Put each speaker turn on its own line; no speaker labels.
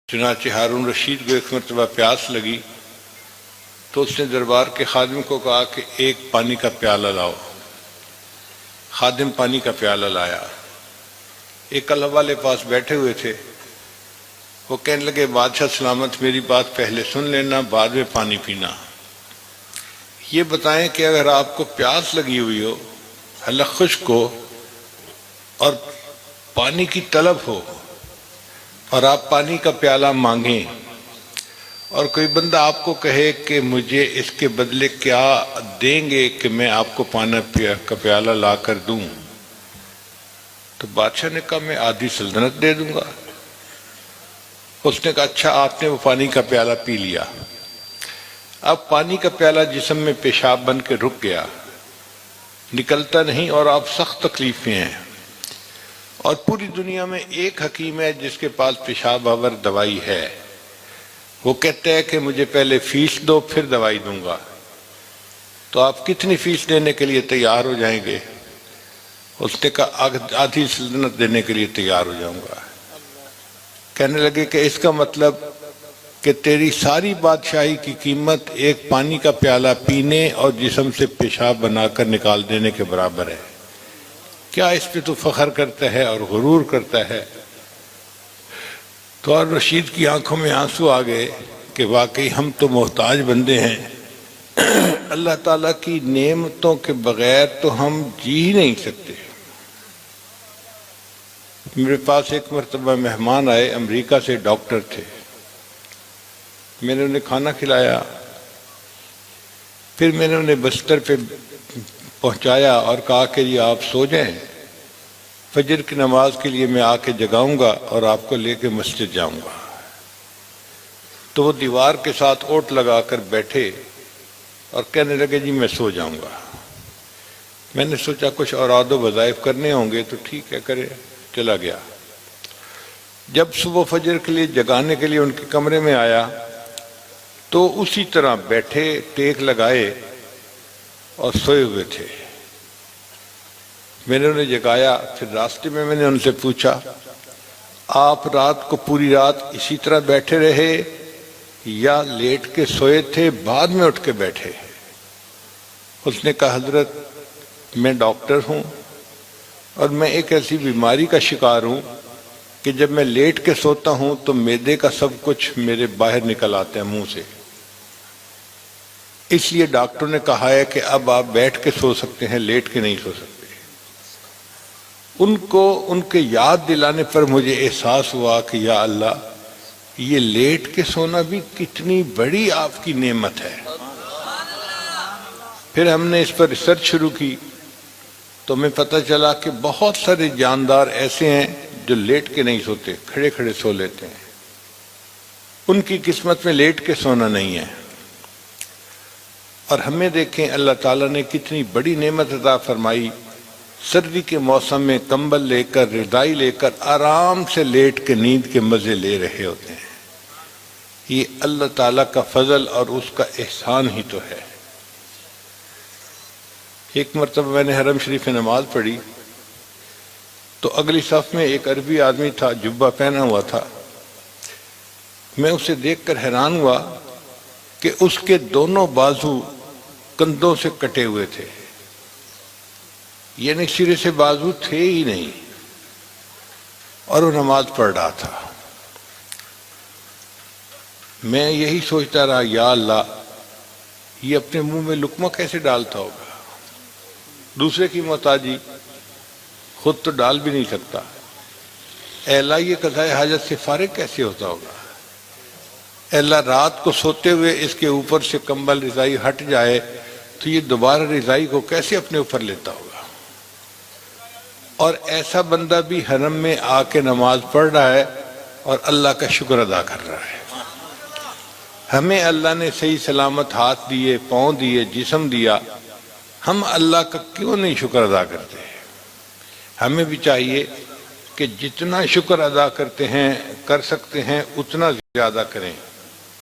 چنانچہ ہارون رشید کو ایک مرتبہ پیاس لگی تو اس نے دربار کے خادم کو کہا کہ ایک پانی کا پیالہ لاؤ۔ خادم پانی کا پیالہ لایا۔ ایک اللہ والے پاس بیٹھے ہوئے تھے، وہ کہنے لگے بادشاہ سلامت میری بات پہلے سن لینا، بعد میں پانی پینا۔ یہ بتائیں کہ اگر آپ کو پیاس لگی ہوئی ہو، حلق خشک ہو اور پانی کی طلب ہو اور آپ پانی کا پیالہ مانگیں اور کوئی بندہ آپ کو کہے کہ مجھے اس کے بدلے کیا دیں گے کہ میں آپ کو پانی کا پیالہ لا کر دوں، تو بادشاہ نے کہا میں آدھی سلطنت دے دوں گا۔ اس نے کہا اچھا، آپ نے وہ پانی کا پیالہ پی لیا۔ اب پانی کا پیالہ جسم میں پیشاب بن کے رک گیا، نکلتا نہیں اور آپ سخت تکلیف میں ہیں، اور پوری دنیا میں ایک حکیم ہے جس کے پاس پیشاب آور دوائی ہے۔ وہ کہتا ہے کہ مجھے پہلے فیس دو پھر دوائی دوں گا، تو آپ کتنی فیس دینے کے لیے تیار ہو جائیں گے؟ اس نے کہا آدھی سلطنت دینے کے لیے تیار ہو جاؤں گا۔ کہنے لگے کہ اس کا مطلب کہ تیری ساری بادشاہی کی قیمت ایک پانی کا پیالہ پینے اور جسم سے پیشاب بنا کر نکال دینے کے برابر ہے، کیا اس پہ تو فخر کرتا ہے اور غرور کرتا ہے؟ تو اور رشید کی آنکھوں میں آنسو آ گئے کہ واقعی ہم تو محتاج بندے ہیں، اللہ تعالیٰ کی نعمتوں کے بغیر تو ہم جی ہی نہیں سکتے۔ میرے پاس ایک مرتبہ مہمان آئے، امریکہ سے ڈاکٹر تھے، میں نے انہیں کھانا کھلایا، پھر میں نے انہیں بستر پہ پہنچایا اور کہا کہ یہ آپ سو جائیں، فجر کی نماز کے لیے میں آ کے جگاؤں گا اور آپ کو لے کے مسجد جاؤں گا۔ تو وہ دیوار کے ساتھ اوٹ لگا کر بیٹھے اور کہنے لگے جی میں سو جاؤں گا۔ میں نے سوچا کچھ اوراد و وظائف کرنے ہوں گے تو ٹھیک ہے کرے، چلا گیا۔ جب صبح فجر کے لیے جگانے کے لیے ان کے کمرے میں آیا تو اسی طرح بیٹھے ٹیک لگائے اور سوئے ہوئے تھے۔ میں نے انہیں جگایا، پھر راستے میں نے ان سے پوچھا آپ رات کو پوری رات اسی طرح بیٹھے رہے یا لیٹ کے سوئے تھے بعد میں اٹھ کے بیٹھے؟ اس نے کہا حضرت میں ڈاکٹر ہوں اور میں ایک ایسی بیماری کا شکار ہوں کہ جب میں لیٹ کے سوتا ہوں تو معدے کا سب کچھ میرے باہر نکل آتا ہے منہ سے، اس لیے ڈاکٹر نے کہا ہے کہ اب آپ بیٹھ کے سو سکتے ہیں، لیٹ کے نہیں سو سکتے۔ ان کو ان کے یاد دلانے پر مجھے احساس ہوا کہ یا اللہ یہ لیٹ کے سونا بھی کتنی بڑی آپ کی نعمت ہے۔ پھر ہم نے اس پر ریسرچ شروع کی تو ہمیں پتہ چلا کہ بہت سارے جاندار ایسے ہیں جو لیٹ کے نہیں سوتے، کھڑے کھڑے سو لیتے ہیں، ان کی قسمت میں لیٹ کے سونا نہیں ہے۔ اور ہمیں دیکھیں اللہ تعالیٰ نے کتنی بڑی نعمت عطا فرمائی، سردی کے موسم میں کمبل لے کر رضائی لے کر آرام سے لیٹ کے نیند کے مزے لے رہے ہوتے ہیں۔ یہ اللہ تعالیٰ کا فضل اور اس کا احسان ہی تو ہے۔ ایک مرتبہ میں نے حرم شریف میں نماز پڑھی تو اگلی صف میں ایک عربی آدمی تھا، جبہ پہنا ہوا تھا۔ میں اسے دیکھ کر حیران ہوا کہ اس کے دونوں بازو کندھوں سے کٹے ہوئے تھے، یعنی سرے سے بازو تھے ہی نہیں، اور وہ نماز پڑھ رہا تھا۔ میں یہی سوچتا رہا یا اللہ یہ اپنے منہ میں لقمہ کیسے ڈالتا ہوگا، دوسرے کی محتاجی خود تو ڈال بھی نہیں سکتا، اے اللہ یہ قضائے حاجت سے فارغ کیسے ہوتا ہوگا، اے اللہ رات کو سوتے ہوئے اس کے اوپر سے کمبل رضائی ہٹ جائے تو یہ دوبارہ رضائی کو کیسے اپنے اوپر لیتا ہوگا۔ اور ایسا بندہ بھی حرم میں آ کے نماز پڑھ رہا ہے اور اللہ کا شکر ادا کر رہا ہے۔ ہمیں اللہ نے صحیح سلامت ہاتھ دیے، پاؤں دیے، جسم دیا، ہم اللہ کا کیوں نہیں شکر ادا کرتے؟ ہمیں بھی چاہیے کہ جتنا شکر ادا کرتے ہیں کر سکتے ہیں اتنا زیادہ کریں۔